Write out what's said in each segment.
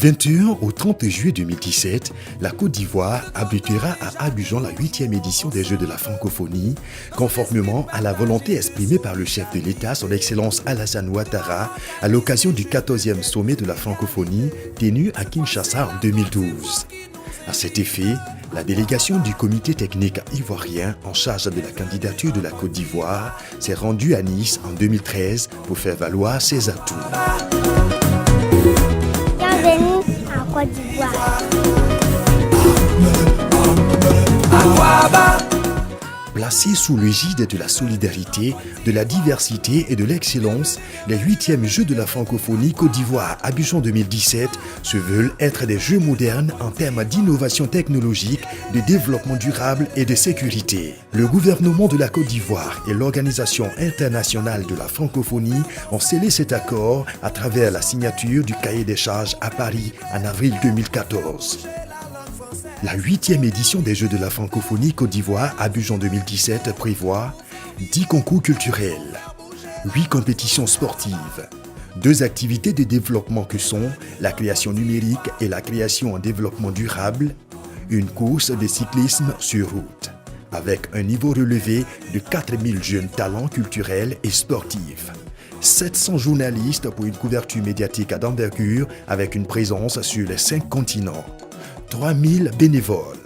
21 au 30 juillet 2017, la Côte d'Ivoire abritera à Abidjan la 8e édition des Jeux de la francophonie, conformément à la volonté exprimée par le chef de l'État, son Excellence Alassane Ouattara, à l'occasion du 14e sommet de la francophonie tenu à Kinshasa en 2012. À cet effet, la délégation du comité technique ivoirien en charge de la candidature de la Côte d'Ivoire s'est rendue à Nice en 2013 pour faire valoir ses atouts. Bienvenue en Côte d'Ivoire. Placés sous l'égide de la solidarité, de la diversité et de l'excellence, les 8e Jeux de la francophonie Côte d'Ivoire Abidjan 2017 se veulent être des jeux modernes en termes d'innovation technologique, de développement durable et de sécurité. Le gouvernement de la Côte d'Ivoire et l'Organisation internationale de la francophonie ont scellé cet accord à travers la signature du cahier des charges à Paris en avril 2014. La 8e édition des Jeux de la francophonie Côte d'Ivoire Abidjan 2017 prévoit 10 concours culturels, 8 compétitions sportives, 2 activités de développement que sont la création numérique et la création en développement durable, une course de cyclisme sur route, avec un niveau relevé de 4000 jeunes talents culturels et sportifs. 700 journalistes pour une couverture médiatique d'envergure avec une présence sur les 5 continents. 3000 bénévoles,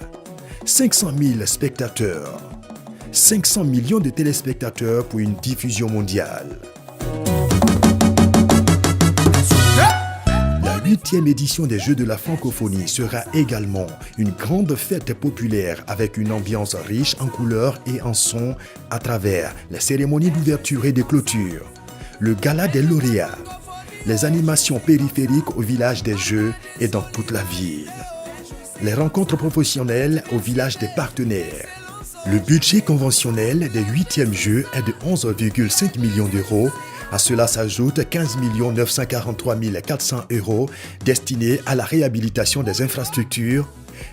500 000 spectateurs, 500 millions de téléspectateurs pour une diffusion mondiale. La 8e édition des Jeux de la francophonie sera également une grande fête populaire avec une ambiance riche en couleurs et en sons à travers les cérémonies d'ouverture et de clôture, le gala des lauréats, les animations périphériques au village des Jeux et dans toute la ville, les rencontres professionnelles au village des partenaires. Le budget conventionnel des 8e Jeux est de 11,5 millions d'euros. À cela s'ajoutent 15 943 400 euros destinés à la réhabilitation des infrastructures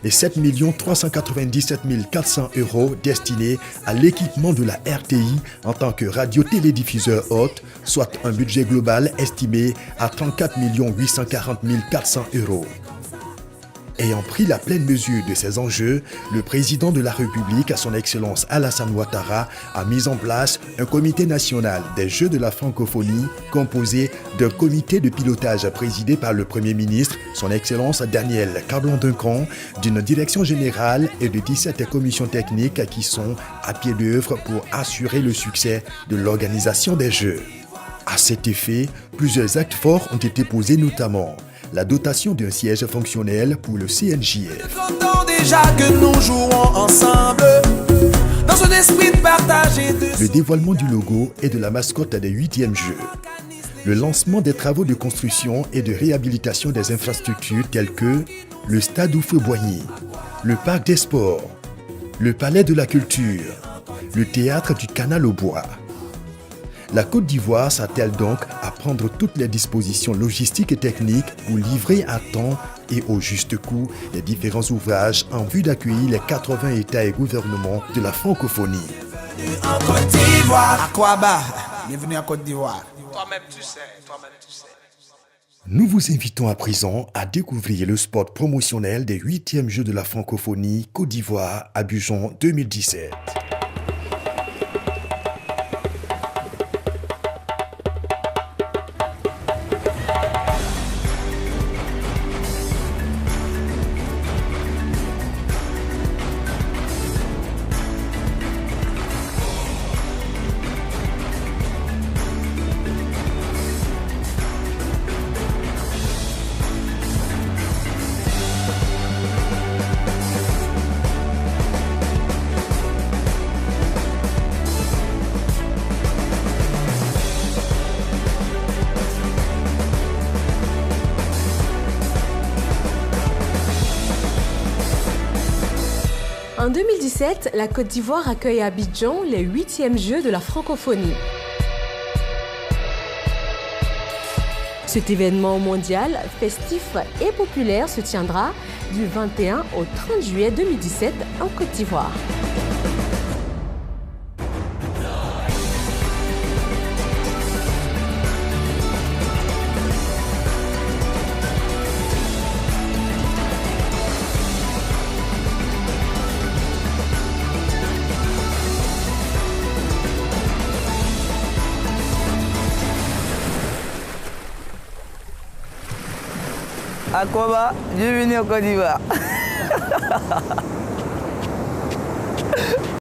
et 7 397 400 euros destinés à l'équipement de la RTI en tant que radio-télédiffuseur hôte, soit un budget global estimé à 34 840 400 euros. Ayant pris la pleine mesure de ces enjeux, le président de la République, son Excellence Alassane Ouattara, a mis en place un comité national des Jeux de la francophonie composé d'un comité de pilotage présidé par le Premier ministre, son Excellence Daniel Kablan-Duncan, d'une direction générale et de 17 commissions techniques qui sont à pied d'œuvre pour assurer le succès de l'organisation des Jeux. À cet effet, plusieurs actes forts ont été posés, notamment la dotation d'un siège fonctionnel pour le CNJF. Le dévoilement du logo et de la mascotte des 8e Jeux. Le lancement des travaux de construction et de réhabilitation des infrastructures telles que le stade Houphouët-Boigny, le parc des sports, le palais de la culture, le théâtre du Canal aux Bois. La Côte d'Ivoire s'attelle donc à prendre toutes les dispositions logistiques et techniques pour livrer à temps et au juste coût les différents ouvrages en vue d'accueillir les 80 États et gouvernements de la francophonie. En Côte d'Ivoire. Akwaba, bienvenue en Côte d'Ivoire. Toi-même tu sais. Nous vous invitons à présent à découvrir le spot promotionnel des 8e Jeux de la francophonie Côte d'Ivoire Abidjan 2017. En 2017, la Côte d'Ivoire accueille à Abidjan les 8e Jeux de la francophonie. Cet événement mondial, festif et populaire se tiendra du 21 au 30 juillet 2017 en Côte d'Ivoire. Aquaba, bienvenue au Côte d'Ivoire.